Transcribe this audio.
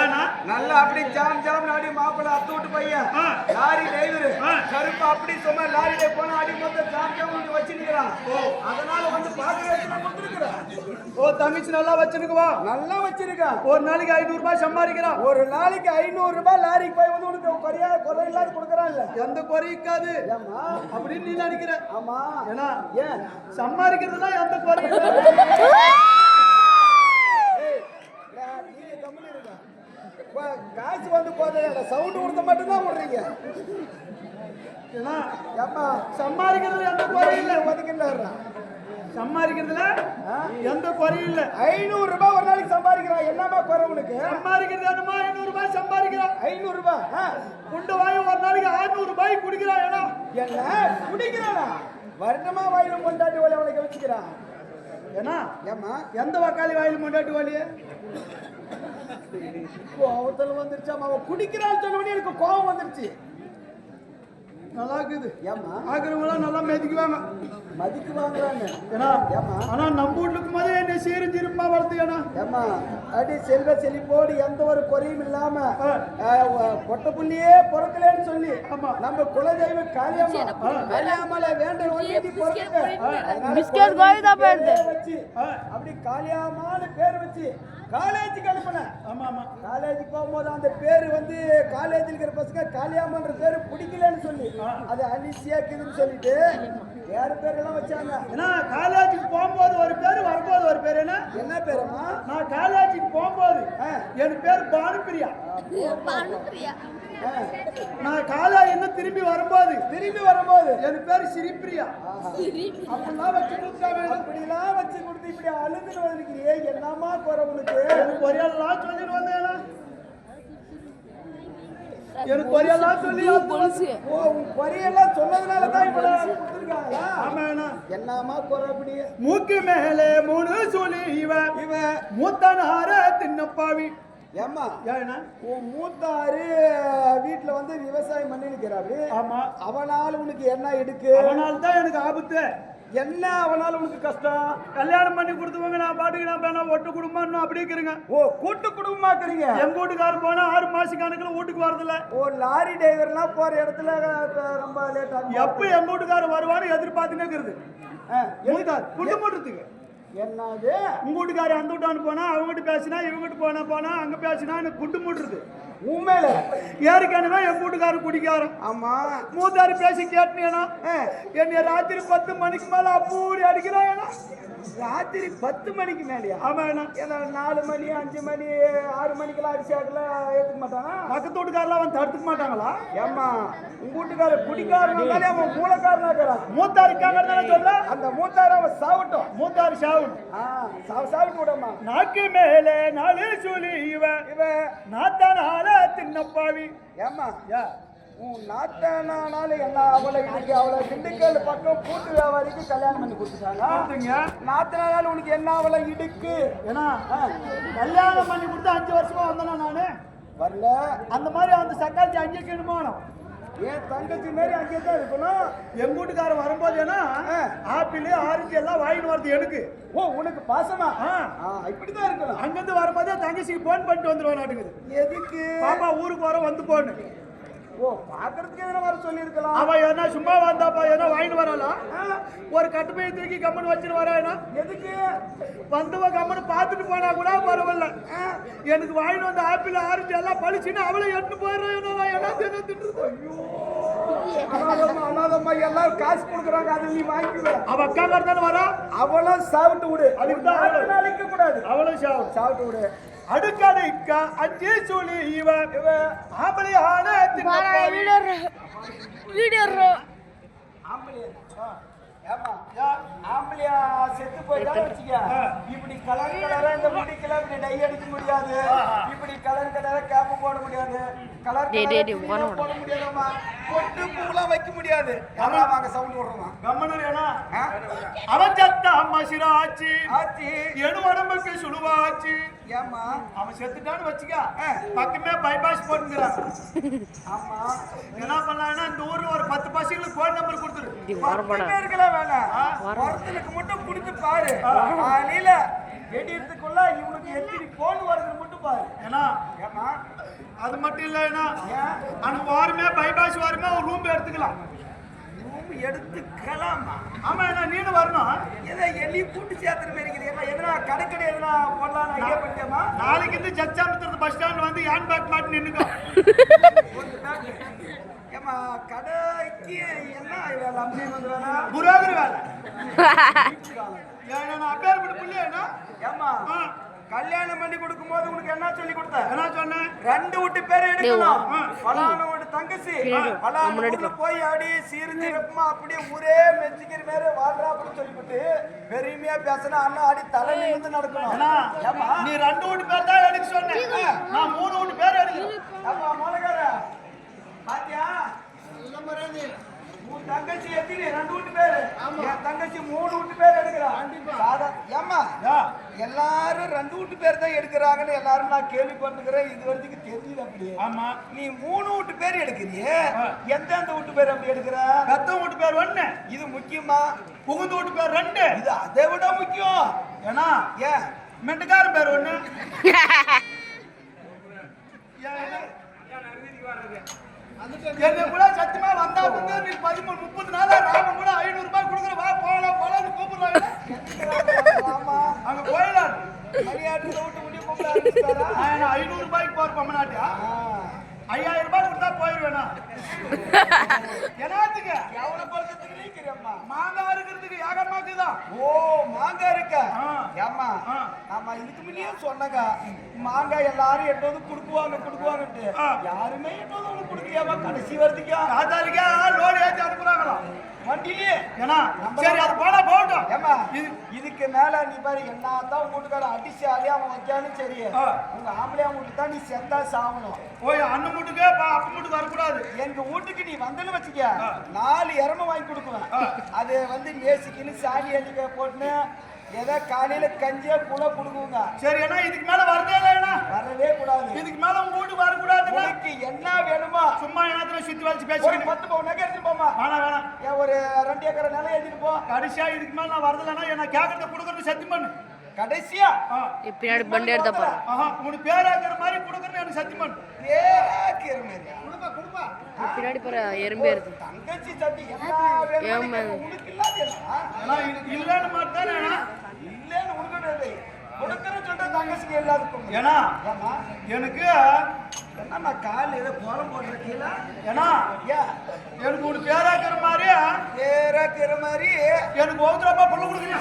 ஏன்னா நல்லா அப்படி ஜாம் ஜாம் அடி மாப்பிள்ள அத்து விட்டு பையன் லாரி டிரைவர் கருப்பு அப்படி சும்மா லாரியில போனா அடி மொத்தம் ஜாம் ஜாம் வச்சுக்கிறான். அதனால வந்து பாக்குறதுக்கு கொடுத்துருக்கிறேன். ஓ தங்கச்சி நல்லா வச்சிருக்குவா? நல்லா வச்சிருக்கான். ஒரு நாளைக்கு 500 ரூபாய் சம்பாதிக்கிறான். ஒரு நாளைக்கு 500 ரூபாய் லாரிக்கு போய் வந்து உனக்கு குறை இல்லாத கொடுக்குறான். இல்ல எந்த குறைக்காது அப்படின்னு நீ நினைக்கிற? ஆமா. ஏன்னா ஏன் சம்பாதிக்கிறதுனா எந்த குறை காசு வந்து போதா சவுண்ட் கொடுத்த மட்டும்தான் விடுறீங்க. சம்பாதிக்கிறதுல எந்த குறை இல்லை. ஒதுக்கல சம்பாதிக்கிறதுல எந்த குறையும் இல்லை. 500 ரூபாய் ஒரு நாளைக்கு சம்பாதிக்கிறான். என்னமா குறை உனக்கு? சம்பாதிக்கிறது என்னமா 500 ரூபாய் சம்பாதிக்கிறான். 500 ரூபாய் குண்டு வாய் ஒரு நாளைக்கு 600 ரூபாய் குடிக்கிறான். ஏன்னா என்ன குடிக்கிறானா? வருடமா வாயில கொண்டாடி வழி அவனை கழிச்சுக்கிறான். ஏன்னா ஏமா எந்த வக்காளி வாயில கொண்டாடி வழிய கோவத்தில் வந்துருச்சு. அவன் குடிக்கிறான்னு சொன்ன எனக்கு கோவம் வந்துருச்சு. நல்லா இருக்குது. ஏமா ஆக்கிறவங்களாம் நல்லா மதிக்குவாங்க. மதிக்குவாங்களாங்க. ஏன்னா ஆனா நம்ம வீட்டுக்கு போது என்ன சீரும் சிறப்பா வளர்த்து. ஏன்னா ஏமா அடி செல்வ செழிப்போடு எந்த ஒரு குறையும் இல்லாம பொட்ட புள்ளியே பிறக்கலன்னு சொல்லி நம்ம குலதெய்வ காளியம்மால வேண்ட வச்சு அப்படி காளியம்மான்னு பேர் வச்சு காலேஜுக்கு அனுப்பினேன். ஆமா ஆமா. காலேஜுக்கு போகும்போது அந்த பேரு வந்து காலேஜில் இருக்கிற பசங்க காளியம்மன்ற பேரு பிடிக்கலன்னு சொல்லி அது அலிசியாக்குதுன்னு சொல்லிட்டு வேற பேர் எல்லாம் வச்சாங்க. ஏன்னா காலேஜுக்கு போகும்போது ஒரு பேரு வரும்போது ஒரு பேரு. என்ன பேருமா? நான் காலேஜுக்கு போகும்போது என் பேர் பானுப்பிரியா. நான் காலேஜ் இன்னும் திரும்பி வரும்போது என் பேர் சிரிப்பிரியா. அப்படிலாம் வச்சு கொடுத்தாங்க. அப்படிலாம் வச்சு கொடுத்து இப்படி அழுதுன்னு வந்துருக்கிறியே என்னமா குறை உனக்கு? பொரியல்லாம் சொல்லிட்டு வந்தேனா? எனக்கு பொரியல்லாம் சொல்லி பொரியெல்லாம் சொன்னதுனாலதான் என்னமா குறை? அப்படி மூக்கு மேலே 3 சொல்லி இவன் மூத்தனார தின்னப்பாவி. ஏமா ஏன்னா உன் மூத்தாரு வீட்டுல வந்து விவசாயம் பண்ணி நிக்கிறாரு. ஆமா. அவனால உனக்கு என்ன எடுக்கு? அவனால தான் எனக்கு ஆபத்து. என்ன அவனால உனக்கு கஷ்டம்? கல்யாணம் பண்ணி கொடுத்துவாங்க. நான் பாட்டுக்கு நான் வேணா ஒட்டு குடும்பம் அப்படி இருக்கிறேங்க. ஓ கூட்டு குடும்பமா இருக்கிறீங்க? எங்க வீட்டுக்காரர் போனா 6 மாசம் கணக்குல வீட்டுக்கு வரதில்ல. ஓ லாரி டிரைவர்லாம் போற இடத்துல ரொம்ப லேட் ஆகும். எப்ப எங்க வீட்டுக்காரர் வருவான்னு எதிர்பார்த்துன்னு இருக்கிறது. குடும்பத்துக்கு என்னது உங்க வீட்டுக்காரர் அந்த வீட்டான்னு போனா அவங்ககிட்ட பேசினா இவங்ககிட்ட போனா அங்க பேசினா எனக்கு குண்டு மூட்டுறது. உண்மையில ஏற்கனவே என் வீட்டுக்காரர் குடிக்காரன். ஆமா. மூத்தாரு பேசி கேட்டீங்கன்னா என்னைய ராத்திரி 10 மணிக்கு மேல அப்பூரி அடிக்கிறான். ராத்திரி 10 மணிக்கு மேலையா? ஆமா. ஏன்னா 4 மணி 5 மணி 6 மணிக்கெல்லாம் அரிசியாக்கெல்லாம் ஏத்துக்க மாட்டாங்க. பக்கத்து வீட்டுக்காரெல்லாம் வந்து தடுத்துக்க மாட்டாங்களா? ஏமா உங்க வீட்டுக்காரர் குடிக்காரனாலே அவன் மூலக்காரனா இருக்கிறான். மூத்தாரு இருக்காங்க சொல்ல. அந்த மூத்தாரு அவன் சாவட்டும். மூத்தாரு சாவட்டும். சாவிட்டு விடமா. நாக்கு மேலே 4 சொல்லி இவன் நாத்தானால தின்னப்பாவி. ஏமா உன் நாத்தானால என்ன அவளை இன்னைக்கு அவளை திண்டுக்கல் பக்கம் பூட்டு வியாபாரிக்கு கல்யாணம் பண்ணி கொடுத்துட்டாங்க. நாத்தனால உனக்கு என்ன அவளை இடுக்கு? ஏன்னா கல்யாணம் பண்ணி கொடுத்து 5 வருஷமா வந்தேனா நானு வரல. அந்த மாதிரி அந்த சக்காச்சி அங்கே கிடுமானம் என் தங்கச்சி மாதிரி அங்கே தான் இருக்கணும். எங்க வீட்டுக்காரர் வரும்போது ஏன்னா ஆப்பிள் ஆரஞ்சு எல்லாம் வாங்கிட்டு வருது எனக்கு. ஓ உனக்கு பாசமா? இப்படிதான் இருக்கணும். அங்கிருந்து வரும்போதே தங்கச்சிக்கு போன் பண்ணிட்டு வந்துருவான் நாட்டுக்கு. எதுக்கு? பாப்பா ஊருக்கு வர வந்து போன்னு. ஓ பாக்குறதுக்கு எதனா வர சொல்லி இருக்கலாம். அவ என்ன சும்மா வந்தாப்பா ஏன்னா வாங்கிட்டு வரலாம். ஒரு கட்டுப்பையை தூக்கி கம்மன் வச்சுட்டு வரேன்னா எதுக்கு? வந்தவ கம்மனு பார்த்துட்டு போனா கூட பரவாயில்ல. எனக்கு வாங்கிட்டு வந்த ஆப்பிள் ஆரஞ்சு எல்லாம் பழிச்சுன்னு அவளை எட்டு போயிடுறேன். என்ன தின்னு. அனாதம்மா எல்லாரும் காசு கொடுக்குறாங்க. அதை நீ வாங்கிக்குவ. அவ அக்கா தானே வரா. அவளும் சாப்பிட்டு விடு. அதுக்கு தான் நாளைக்கு கூடாது. அவளும் சாப்பிட்டு விடு. அடுக்கடைக்கா 5 சொல்லி இவன் ஆம்பளையான ஆம்பளையா செத்து போயிட்டா வச்சுக்க. இப்படி கலர் கலரா இந்த முடிக்கெல்லாம் இப்படி டை அடிக்க முடியாது. இப்படி கலர் கலரா கேப் போட முடியாது. கலர் போட முடியாதம்மா. பொட்டு பூலாம் வைக்க முடியாது. வாங்க சவுண்ட் விடுறோமா? கம்மனா அவன் சத்தா மசிராச்சு எடு உடம்புக்கு சுடுவாச்சு. ஏமா அவன் செத்துட்டான்னு வச்சுக்க பக்கமே பைபாஸ் போட்டுக்கிறான். ஆமா என்ன பண்ணலாம்னா இந்த ஊர்ல ஒரு 10 பசங்களுக்கு போன் நம்பர் கொடுத்துரு. 10 பேருக்குலாம் வேணாம். ஒருத்தனுக்கு மட்டும் குடிச்சு பாரு. காலையில வெடிக்கிறதுக்குள்ள இவனுக்கு எத்தனை போன் வருதுன்னு மட்டும் பாரு. ஏன்னா ஏமா அது மட்டும் இல்ல ஏன்னா ஏன் அந்த வாரமே பைபாஸ் வாரமே ஒரு ரூம் எடுத்துக்கலாம். ரூம் எடுத்துக்கலாமா? ஆமா ஏன்னா நீனு வரணும். ஏதோ எள்ளி கூட்டு சேர்த்துற மாதிரி இருக்குது. ஏமா எதனா கடைக்கடை எதனா போடலாம்னு ஐடியா பண்ணிட்டேமா? நாளைக்கு இந்த ஜட்ஜாம்புத்தூர் பஸ் ஸ்டாண்ட் வந்து ஹேண்ட் பேக் மாட்டி நின்னுக்கோ. ஏமா கடைக்கு என்ன வேலை அப்படின்னு வந்து வேணா புரோகர் வேலை. ஏன்னா நான் அப்பேற்பட்ட பிள்ளையா? ஏமா கல்யாணம் பண்ணி கொடுக்கும் போது உனக்கு என்ன சொல்லி கொடுத்த? என்ன சொன்னேன்? 2 வீட்டு பேர் எடுக்கணும். பலானோட தங்கச்சி பலானோட போய் ஆடி சீர்திருப்பமா அப்படியே ஊரே மெச்சிக்கிற மாதிரி வாழ்றா அப்படின்னு சொல்லிவிட்டு பெருமையா பேசினா அண்ணா ஆடி தலை நிமிர்ந்து நடக்கணும். ஏமா நீ 2 வீட்டு பேர் தான் எடுக்க சொன்னேன். நான் 3 வீட்டு பேர் எடுக்கிறேன். ஏமா மோளகார பாத்தியா உன் தங்கச்சி எத்தனை 2 வீட்டு பேரு? என் தங்கச்சி 3 வீட்டு பேர் எடுக்கிறான். ஏமா எல்லாரும் 2 வீட்டு பேர் தான் எடுக்கிறாங்கன்னு எல்லாரும் நான் கேள்விப்பட்டுக்கிறேன். இது வரைக்கும் தெரியுது. அப்படி ஆமா நீ 3 வீட்டு பேர் எடுக்கிறிய, எந்தெந்த வீட்டு பேர் அப்படி எடுக்கிற? பெத்த வீட்டு பேர் 1, இது முக்கியமா? புகுந்த வீட்டு பேர் 2. இது அதை விட முக்கியம். ஏன்னா ஏன் மெட்டுக்கார பேர் 1. என்ன கூட சத்தியமா வந்தா வந்து நீ 13-30 நாளா ராமன் கூட 500 ரூபாய் கொடுக்குற. வா போகலாம் போலான்னு கூப்பிடுறாங்க. ஆமா அங்க போயிடலாம். மணியாட்டுல விட்டு முடிய கூப்பிடாரு. 500 ரூபாய்க்கு போற பொம்மநாட்டியா 5000 ரூபாய் கொடுத்தா போயிருவேனா? என்னத்துக்கு எவ்வளவு பழக்கத்துக்கு நீக்கிறேம்மா? மாங்காய் இருக்கிறதுக்கு யாகமாக்குதான். ஓ மாங்காய் இருக்கா? ஏம்மா ஆமா இதுக்கு முன்னே சொன்னங்க மாங்காய் எல்லாரும் எட்டோது குடுக்குவாங்கட்டு யாருமே எட்டோது ஒண்ணு குடுக்கலையாமா? கடைசி வருதுக்கா காத்தாலிக்கா லோடு ஏற்றி அனுப்புறாங்களா வண்டியிலே? ஏன்னா சரி அது போனா போகட்டும். ஏமா இதுக்கு மேல நீ பாரு என்னதான் உங்க வீட்டுக்கார அடிச்சாலே அவன் வைக்காலும் சரி உங்க ஆம்பளையா வீட்டுக்கு தான் நீ செத்தா சாகணும். போய் அண்ணன் வீட்டுக்கு அப்ப வீட்டுக்கு வரக்கூடாது. எங்க வீட்டுக்கு நீ வந்தன்னு வச்சுக்க 4 எரம வாங்கி கொடுக்குவேன். அது வந்து மேசிக்கின்னு சாணி அள்ளி போட்டுன்னு ஏதோ காலையில கஞ்சியா கூட கொடுக்குங்க. சரி ஏன்னா இதுக்கு மேல வரதே இல்லைன்னா வரவே கூடாது. இதுக்கு மேல உங்க வீட்டுக்கு வரக்கூடாது. உனக்கு என்ன வேணுமா? சும்மா என்னத்துல சுத்தி வச்சு ஒரு பேசிக்கிட்டு 10 பவுன் நகை எடுத்துட்டு போமா. வேணாம் ஏன் ஒரு 2 ஏக்கர் நிலம் எழுதிட்டு போ. கடைசியா இதுக்கு மேல நான் வரதில்லைன்னா என்ன கேட்கறத கொடுக்கறது சத்தியம் பண்ணு. கடைசியா பின்னாடி பண்டி எடுத்த பாரு. உனக்கு பேராக்கிற மாதிரி கொடுக்கறது எனக்கு சத்தியம் பண்ணு. பேராக்கிற மாதிரி கொடுப்பா. பின்னாடி பாரு எறும்பே இருக்கு. தங்கச்சி சட்டி என்ன வேணும் உனக்கு இல்லாதேனா? இல்லன்னு மாட்டானே இல்லன்னு உனக்கு கொடுக்கறன்னு சொல்ற தங்கச்சிக்கு எல்லாத்துக்கும். ஏன்னா ஏமா எனக்கு என்னம்மா கால் ஏதோ கோலம் போடுறீங்களா? ஏன்னா எனக்கு ஒரு பேராக்கிற மாதிரி பேராக்கிற மாதிரி எனக்கு ஒவ்வொரு ரூபாய் பொருள் கொடுக்குறீங்க.